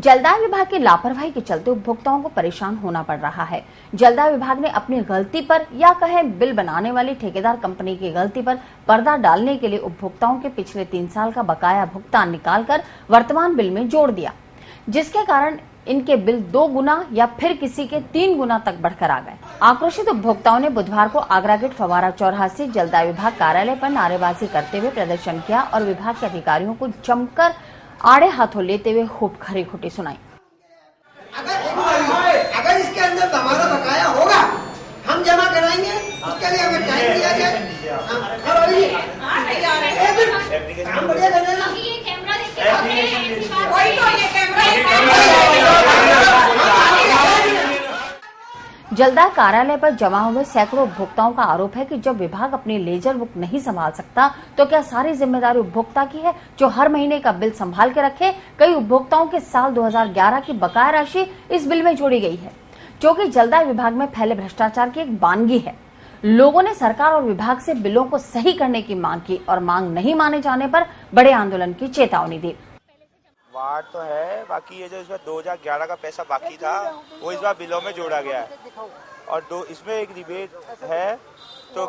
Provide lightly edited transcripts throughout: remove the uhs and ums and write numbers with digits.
जलदाय विभाग की लापरवाही के चलते उपभोक्ताओं को परेशान होना पड़ रहा है। जलदाय विभाग ने अपनी गलती पर या कहें बिल बनाने वाली ठेकेदार कंपनी की गलती पर पर्दा डालने के लिए उपभोक्ताओं के पिछले 3 साल का बकाया भुगतान निकालकर वर्तमान बिल में जोड़ दिया, जिसके कारण इनके बिल 2 गुना या फिर किसी के 3 गुना तक बढ़कर आ गए। आक्रोशित उपभोक्ताओं ने बुधवार को आगरा गेट फव्वारा चौराहा से जलदाय विभाग कार्यालय पर नारेबाजी करते हुए प्रदर्शन किया और विभाग के अधिकारियों को जमकर आड़े हाथों लेते हुए खूब खरी खोटी सुनाई। अगर इसके अंदर हमारा बकाया होगा हम जमा कराएंगे, उसके लिए हमें टाइम दिया जाए। हम बढ़िया कर रहे हैं ना। जलदाय कार्यालय पर जमा हुए सैकड़ों उपभोक्ताओं का आरोप है कि जब विभाग अपनी लेजर बुक नहीं संभाल सकता तो क्या सारी जिम्मेदारी उपभोक्ता की है जो हर महीने का बिल संभाल के रखे। कई उपभोक्ताओं के साल 2011 की बकाया राशि इस बिल में जोड़ी गई है, जो कि जलदाय विभाग में फैले भ्रष्टाचार की एक वानगी है। लोगों ने सरकार और विभाग से बिलों को सही करने की मांग की और मांग नहीं माने जाने पर बड़े आंदोलन की चेतावनी दी। वार्ड तो है, बाकी ये जो इस बार 2011 का पैसा बाकी था वो इस बार बिलों में जोड़ा गया है और इसमें एक रिबेट है। तो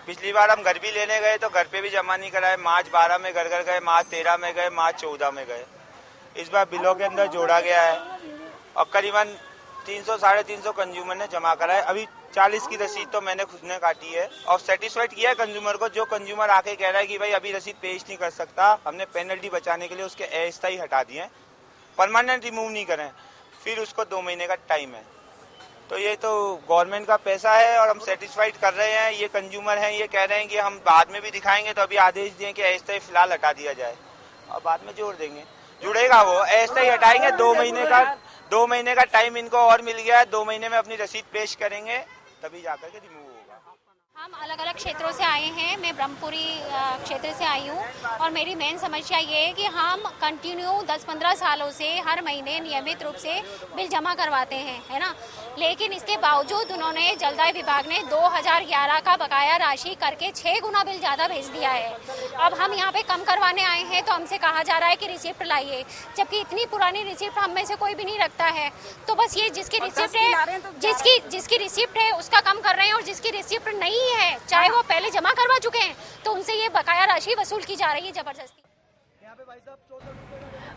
पिछली बार हम घर भी लेने गए तो घर पे भी जमा नहीं कराए, मार्च 12 में घर गए, मार्च 13 में गए, मार्च 14 में गए। इस बार बिलों के अंदर जोड़ा गया है और करीबन 300-350 कंज्यूमर ने जमा कराए। अभी 40 की रसीद तो मैंने खुद ने काटी है और सेटिस्फाइड किया है कंज्यूमर को। जो कंज्यूमर आके कह रहा है कि भाई अभी रसीद पेश नहीं कर सकता, हमने पेनल्टी बचाने के लिए उसके अस्थायी हटा दिए, परमानेंट रिमूव नहीं करें, फिर उसको 2 महीने का टाइम है। तो ये तो गवर्नमेंट का पैसा है और हम सेटिस्फाइड कर रहे हैं। ये कंज्यूमर हैं, ये कह रहे हैं कि हम बाद में भी दिखाएंगे, तो अभी आदेश दिए कि अस्थायी फिलहाल हटा दिया जाए और बाद में जोड़ देंगे। जुड़ेगा वो, अस्थायी हटाएंगे। 2 महीने का टाइम इनको और मिल गया है। 2 महीने में अपनी रसीद पेश करेंगे तभी जाकर के रिमूव होगा। हम अलग अलग क्षेत्रों से आए हैं। मैं ब्रह्मपुरी क्षेत्र से आई हूँ और मेरी मेन समस्या ये है कि हम कंटिन्यू 10-15 सालों से हर महीने नियमित रूप से बिल जमा करवाते हैं, है ना। लेकिन इसके बावजूद उन्होंने जलदाय विभाग ने 2011 का बकाया राशि करके 6 गुना बिल ज़्यादा भेज दिया है। अब हम यहाँ पे कम करवाने आए हैं तो हमसे कहा जा रहा है कि रिसिप्ट लाइए, जबकि इतनी पुरानी रिसिप्ट हम में से कोई भी नहीं रखता है। तो बस ये जिसकी रिसिप्ट है, जिसकी रिसिप्ट है उसका कम कर रहे हैं और जिसकी रिसिप्ट नहीं है, चाहे वो पहले जमा करवा चुके हैं, तो उनसे ये बकाया राशि वसूल की जा रही है जबरदस्ती।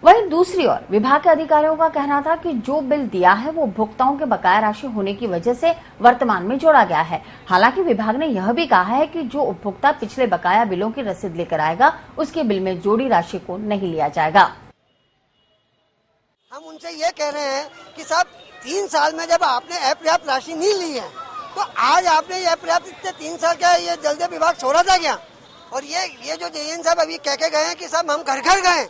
वहीं दूसरी ओर विभाग के अधिकारियों का कहना था कि जो बिल दिया है वो उपभोक्ताओं के बकाया राशि होने की वजह से वर्तमान में जोड़ा गया है। हालांकि विभाग ने यह भी कहा है कि जो उपभोक्ता पिछले बकाया बिलों की रसीद लेकर आएगा उसके बिल में जोड़ी राशि को नहीं लिया जाएगा। हम उनसे ये कह रहे हैं कि साहब 3 साल में जब आपने अपर्याप्त राशि नहीं ली है तो आज आपने ये अपर्याप्त इतने 3 साल का ये जलदाय विभाग छोड़ा था क्या। और ये जो जेएन साहब अभी कह के गए हैं कि साहब हम घर घर गए,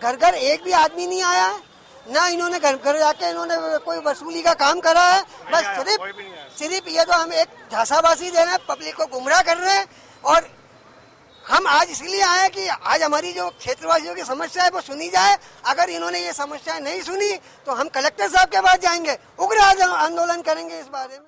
घर घर एक भी आदमी नहीं आया है, ना इन्होंने घर घर जाके इन्होंने कोई वसूली का काम करा है। बस सिर्फ ये तो हम एक झांसाबाजी दे रहे हैं, पब्लिक को गुमराह कर रहे हैं। और हम आज इसलिए आए कि आज हमारी जो क्षेत्रवासियों की समस्या है वो सुनी जाए। अगर इन्होंने ये समस्याएं नहीं सुनी तो हम कलेक्टर साहब के पास जाएंगे, उग्र आंदोलन करेंगे इस बारे में।